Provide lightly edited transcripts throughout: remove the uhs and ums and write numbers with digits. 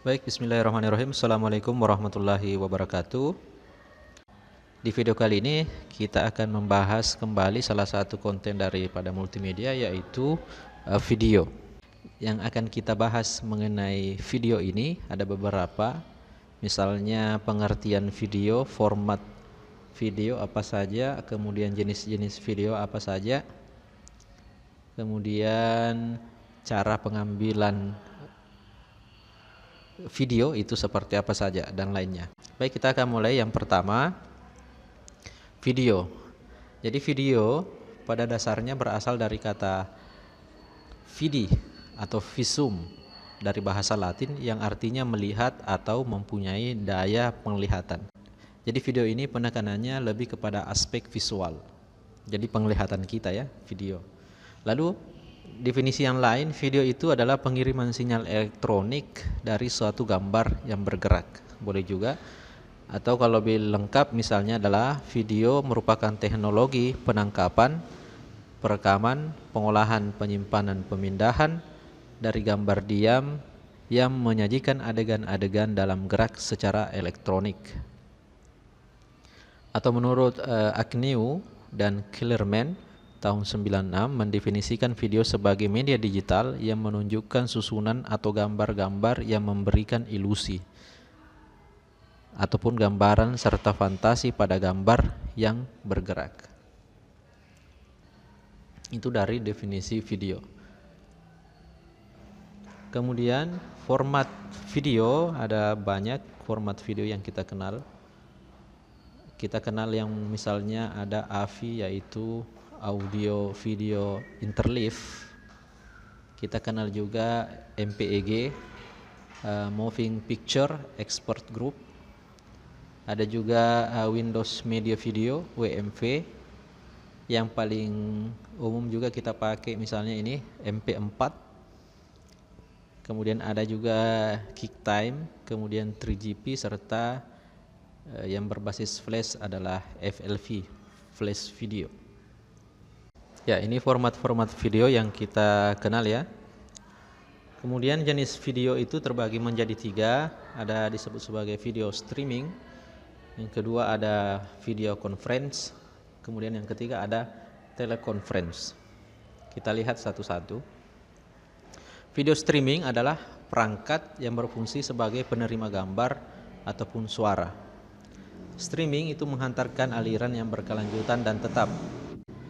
Baik, bismillahirrahmanirrahim. Assalamualaikum warahmatullahi wabarakatuh. Di video kali ini kita akan membahas kembali salah satu konten daripada multimedia, yaitu video. Yang akan kita bahas mengenai video ini ada beberapa, misalnya pengertian video, format video apa saja, kemudian jenis-jenis video apa saja, kemudian cara pengambilan video itu seperti apa saja, dan lainnya. Baik, kita akan mulai. Yang pertama, video. Jadi video pada dasarnya berasal dari kata vidi atau visum dari bahasa Latin yang artinya melihat atau mempunyai daya penglihatan. Jadi video ini penekanannya lebih kepada aspek visual. Jadi penglihatan kita ya, video. Lalu definisi yang lain, video itu adalah pengiriman sinyal elektronik dari suatu gambar yang bergerak. Boleh juga, atau kalau lebih lengkap misalnya adalah video merupakan teknologi penangkapan, perekaman, pengolahan, penyimpanan, pemindahan dari gambar diam yang menyajikan adegan-adegan dalam gerak secara elektronik. Atau menurut Agnew dan Kellerman tahun 96 mendefinisikan video sebagai media digital yang menunjukkan susunan atau gambar-gambar yang memberikan ilusi ataupun gambaran serta fantasi pada gambar yang bergerak. Itu dari definisi video. Kemudian format video, ada banyak format video yang kita kenal. Kita kenal yang misalnya ada AVI, yaitu audio video interleave. Kita kenal juga MPEG, Moving Picture Export Group. Ada juga Windows Media Video, WMV. Yang paling umum juga kita pakai misalnya ini MP4. Kemudian ada juga QuickTime, kemudian 3GP, serta yang berbasis flash adalah FLV, flash video. Ya, ini format-format video yang kita kenal ya. Kemudian jenis video itu terbagi menjadi 3. Ada disebut sebagai video streaming. Yang kedua ada video conference. Kemudian yang ketiga ada teleconference. Kita lihat satu-satu. Video streaming adalah perangkat yang berfungsi sebagai penerima gambar ataupun suara. Streaming itu menghantarkan aliran yang berkelanjutan dan tetap,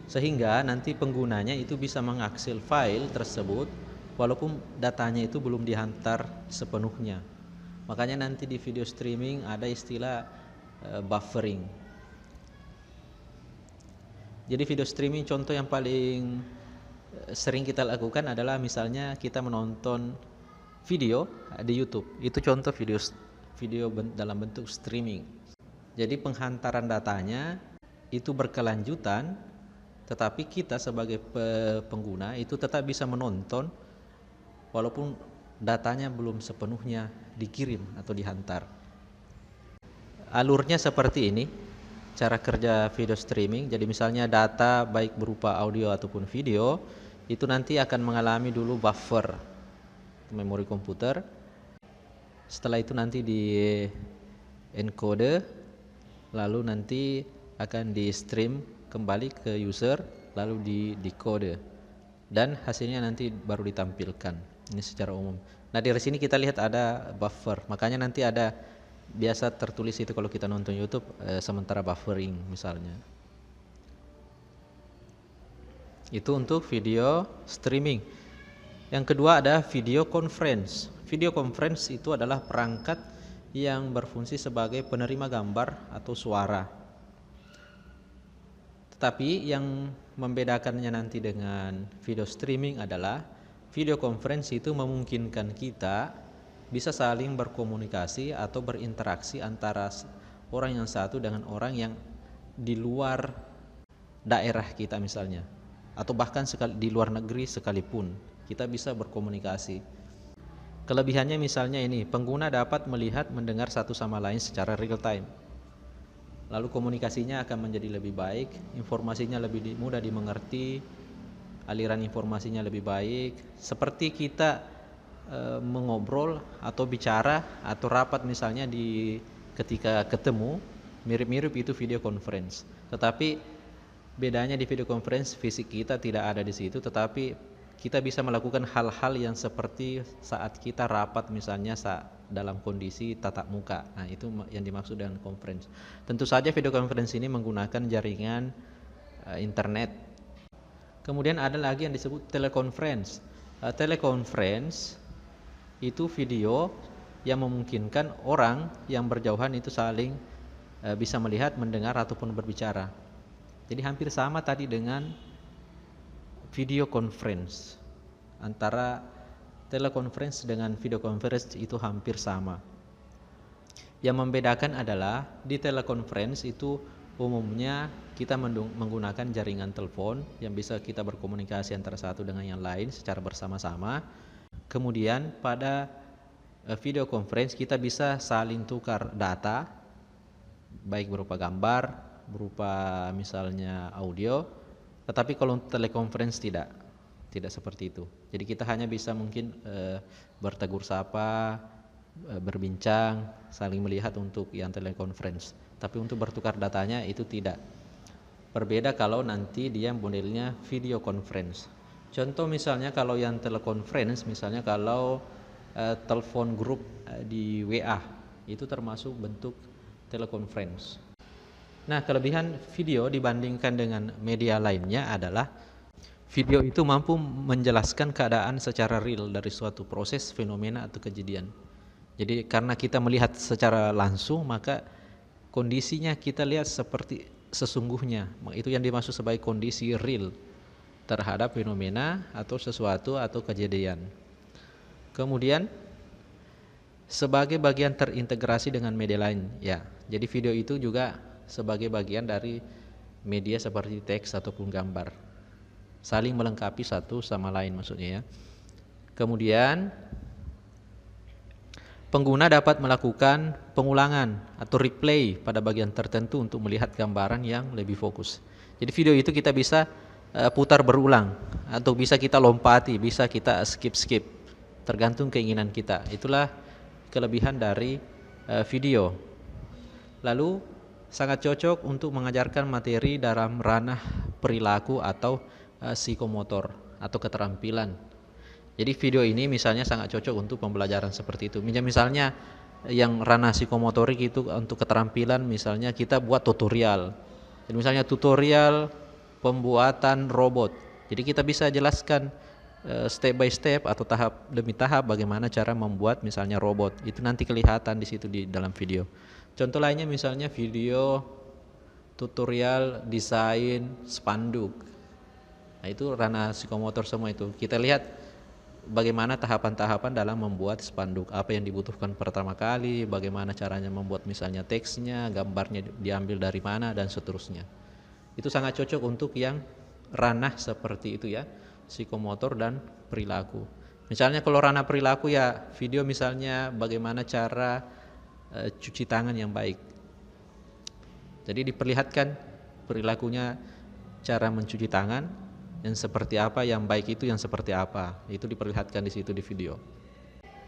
sehingga nanti penggunanya itu bisa mengakses file tersebut walaupun datanya itu belum dihantar sepenuhnya. Makanya nanti di video streaming ada istilah buffering. Jadi video streaming contoh yang paling sering kita lakukan adalah misalnya kita menonton video di YouTube. Itu contoh video dalam bentuk streaming. Jadi penghantaran datanya itu berkelanjutan, tetapi kita sebagai pengguna itu tetap bisa menonton walaupun datanya belum sepenuhnya dikirim atau dihantar. Alurnya seperti ini cara kerja video streaming. Jadi misalnya data baik berupa audio ataupun video itu nanti akan mengalami dulu buffer memori komputer. Setelah itu nanti di encode, lalu nanti akan di stream kembali ke user, lalu di decode, dan hasilnya nanti baru ditampilkan. Ini secara umum. Nah, dari sini kita lihat ada buffer. Makanya nanti ada biasa tertulis itu kalau kita nonton YouTube sementara buffering misalnya. Itu untuk video streaming. Yang kedua ada video conference. Video conference itu adalah perangkat yang berfungsi sebagai penerima gambar atau suara. Tetapi yang membedakannya nanti dengan video streaming adalah video conference itu memungkinkan kita bisa saling berkomunikasi atau berinteraksi antara orang yang satu dengan orang yang di luar daerah kita misalnya, atau bahkan di luar negeri sekalipun kita bisa berkomunikasi. Kelebihannya misalnya ini, pengguna dapat melihat mendengar satu sama lain secara real time. Lalu komunikasinya akan menjadi lebih baik, informasinya lebih mudah dimengerti, aliran informasinya lebih baik, seperti kita mengobrol atau bicara atau rapat misalnya ketika ketemu, mirip-mirip itu video conference. Tetapi bedanya di video conference fisik kita tidak ada di situ, tetapi kita bisa melakukan hal-hal yang seperti saat kita rapat misalnya dalam kondisi tatap muka. Nah, itu yang dimaksud dengan conference. Tentu saja video conference ini menggunakan jaringan internet. Kemudian ada lagi yang disebut teleconference. Teleconference itu video yang memungkinkan orang yang berjauhan itu saling bisa melihat, mendengar ataupun berbicara. Jadi hampir sama tadi dengan video conference. Antara teleconference dengan video conference itu hampir sama. Yang membedakan adalah di teleconference itu umumnya kita menggunakan jaringan telepon yang bisa kita berkomunikasi antara satu dengan yang lain secara bersama-sama. Kemudian pada video conference kita bisa saling tukar data, baik berupa gambar, berupa misalnya audio. Tetapi kalau teleconference tidak seperti itu. Jadi kita hanya bisa mungkin bertegur sapa, berbincang, saling melihat untuk yang teleconference. Tapi untuk bertukar datanya itu tidak. Berbeda kalau nanti dia modelnya video conference. Contoh misalnya kalau yang teleconference, misalnya kalau telepon grup di WA, itu termasuk bentuk teleconference. Nah, kelebihan video dibandingkan dengan media lainnya adalah video itu mampu menjelaskan keadaan secara real dari suatu proses, fenomena atau kejadian. Jadi karena kita melihat secara langsung, maka kondisinya kita lihat seperti sesungguhnya. Itu yang dimaksud sebagai kondisi real terhadap fenomena atau sesuatu atau kejadian. Kemudian sebagai bagian terintegrasi dengan media lain, ya. Jadi video itu juga sebagai bagian dari media seperti teks ataupun gambar, saling melengkapi satu sama lain maksudnya ya. Kemudian pengguna dapat melakukan pengulangan atau replay pada bagian tertentu untuk melihat gambaran yang lebih fokus. Jadi video itu kita bisa putar berulang atau bisa kita lompati, bisa kita skip, tergantung keinginan kita. Itulah kelebihan dari video. Lalu sangat cocok untuk mengajarkan materi dalam ranah perilaku atau psikomotor atau keterampilan. Jadi video ini misalnya sangat cocok untuk pembelajaran seperti itu. Misalnya yang ranah psikomotorik itu untuk keterampilan, misalnya kita buat tutorial. Jadi misalnya tutorial pembuatan robot. Jadi kita bisa jelaskan step by step atau tahap demi tahap bagaimana cara membuat misalnya robot. Itu nanti kelihatan di situ di dalam video. Contoh lainnya misalnya video tutorial desain spanduk. Nah, itu ranah psikomotor semua itu. Kita lihat bagaimana tahapan-tahapan dalam membuat spanduk, apa yang dibutuhkan pertama kali, bagaimana caranya membuat misalnya teksnya, gambarnya diambil dari mana dan seterusnya. Itu sangat cocok untuk yang ranah seperti itu ya, psikomotor dan perilaku. Misalnya kalau ranah perilaku ya video misalnya bagaimana cara cuci tangan yang baik. Jadi diperlihatkan perilakunya, cara mencuci tangan yang seperti apa, yang baik itu yang seperti apa. Itu diperlihatkan di situ di video.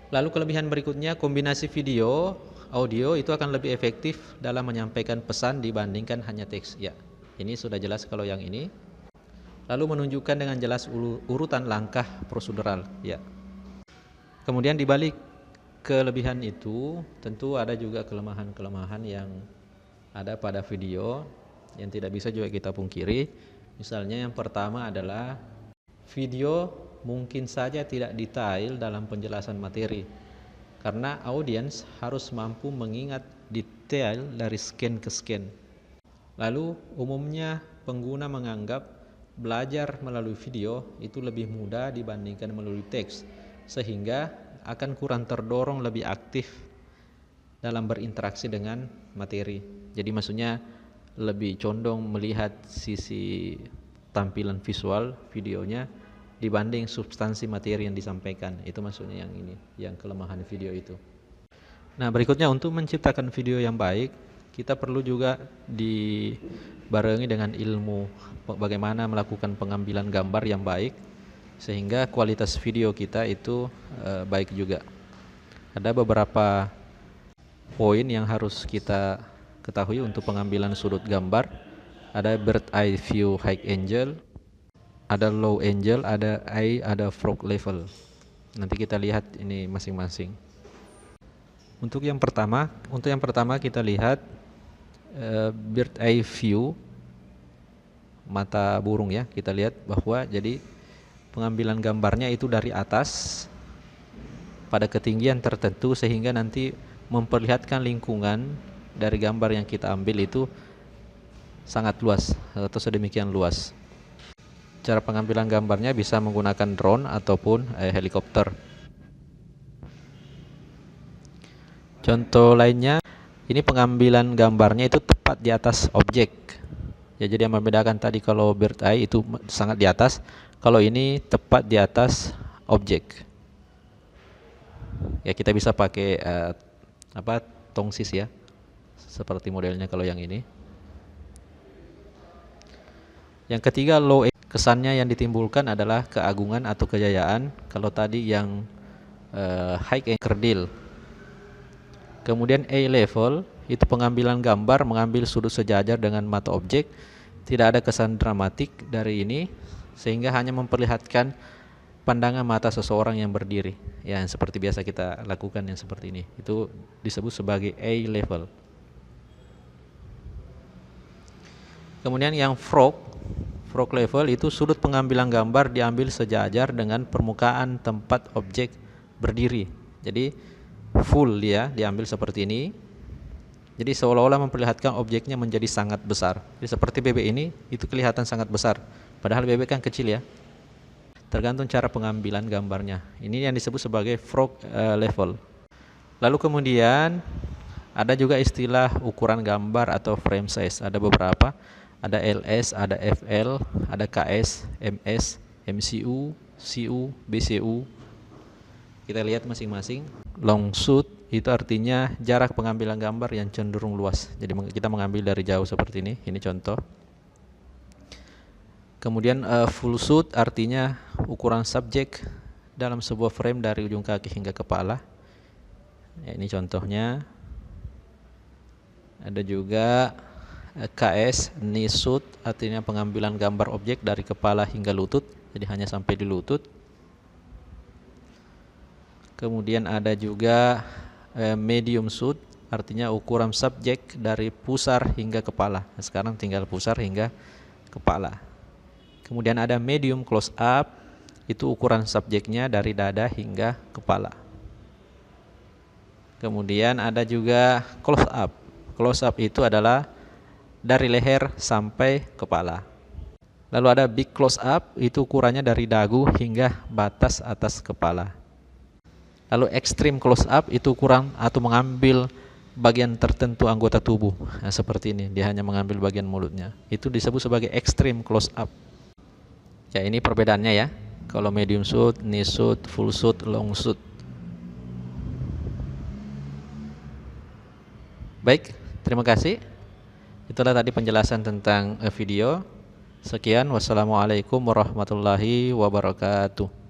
Lalu kelebihan berikutnya, kombinasi video, audio itu akan lebih efektif dalam menyampaikan pesan dibandingkan hanya teks. Ya, ini sudah jelas kalau yang ini. Lalu menunjukkan dengan jelas urutan langkah prosedural. Ya. Kemudian dibalik kelebihan itu, tentu ada juga kelemahan-kelemahan yang ada pada video yang tidak bisa juga kita pungkiri. Misalnya yang pertama adalah video mungkin saja tidak detail dalam penjelasan materi, karena audiens harus mampu mengingat detail dari scan ke scan. Lalu umumnya pengguna menganggap belajar melalui video itu lebih mudah dibandingkan melalui teks, sehingga akan kurang terdorong lebih aktif dalam berinteraksi dengan materi. Jadi maksudnya lebih condong melihat sisi tampilan visual videonya dibanding substansi materi yang disampaikan. Itu maksudnya yang ini, yang kelemahan video itu. Nah, berikutnya untuk menciptakan video yang baik, kita perlu juga dibarengi dengan ilmu bagaimana melakukan pengambilan gambar yang baik. sehingga kualitas video kita itu baik juga. Ada beberapa poin yang harus kita ketahui untuk pengambilan sudut gambar. Ada bird eye view high angle, ada low angle, ada eye, ada frog level. Nanti kita lihat ini masing-masing. Untuk yang pertama kita lihat bird eye view, mata burung ya. Kita lihat bahwa jadi pengambilan gambarnya itu dari atas pada ketinggian tertentu, sehingga nanti memperlihatkan lingkungan dari gambar yang kita ambil itu sangat luas atau sedemikian luas. Cara pengambilan gambarnya bisa menggunakan drone ataupun helikopter. Contoh lainnya, ini pengambilan gambarnya itu tepat di atas objek. Ya, jadi yang membedakan tadi kalau bird eye itu sangat di atas, kalau ini tepat di atas objek. Ya, kita bisa pakai tongsis ya, seperti modelnya kalau yang ini. Yang ketiga, low, kesannya yang ditimbulkan adalah keagungan atau kejayaan. Kalau tadi yang high angle kerdil. Kemudian A level itu pengambilan gambar mengambil sudut sejajar dengan mata objek, tidak ada kesan dramatik dari ini, sehingga hanya memperlihatkan pandangan mata seseorang yang berdiri. Ya, yang seperti biasa kita lakukan yang seperti ini. Itu disebut sebagai A level. Kemudian yang frog level itu sudut pengambilan gambar diambil sejajar dengan permukaan tempat objek berdiri. Jadi full dia diambil seperti ini. Jadi seolah-olah memperlihatkan objeknya menjadi sangat besar. Jadi seperti bebek ini itu kelihatan sangat besar, padahal bebek kan kecil ya. Tergantung cara pengambilan gambarnya. Ini yang disebut sebagai frog level. Lalu kemudian ada juga istilah ukuran gambar atau frame size. Ada beberapa. Ada LS, ada FL, ada KS, MS, MCU, CU, BCU. Kita lihat masing-masing. Long shoot itu artinya jarak pengambilan gambar yang cenderung luas. Jadi kita mengambil dari jauh seperti ini. Ini contoh. Kemudian full shoot artinya ukuran subjek dalam sebuah frame dari ujung kaki hingga kepala. Ya, ini contohnya. Ada juga KS, knee shoot artinya pengambilan gambar objek dari kepala hingga lutut, jadi hanya sampai di lutut. Kemudian ada juga medium shoot artinya ukuran subjek dari pusar hingga kepala. Nah, sekarang tinggal pusar hingga kepala. Kemudian ada medium close up, itu ukuran subjeknya dari dada hingga kepala. Kemudian ada juga close up. Close up itu adalah dari leher sampai kepala. Lalu ada big close up, itu ukurannya dari dagu hingga batas atas kepala. Lalu extreme close up itu ukuran atau mengambil bagian tertentu anggota tubuh. Nah, seperti ini, dia hanya mengambil bagian mulutnya. Itu disebut sebagai extreme close up. Ya, ini perbedaannya ya. Kalau medium shoot, knee shoot, full shoot, long shoot. Baik, terima kasih. Itulah tadi penjelasan tentang video. Sekian, wassalamualaikum warahmatullahi wabarakatuh.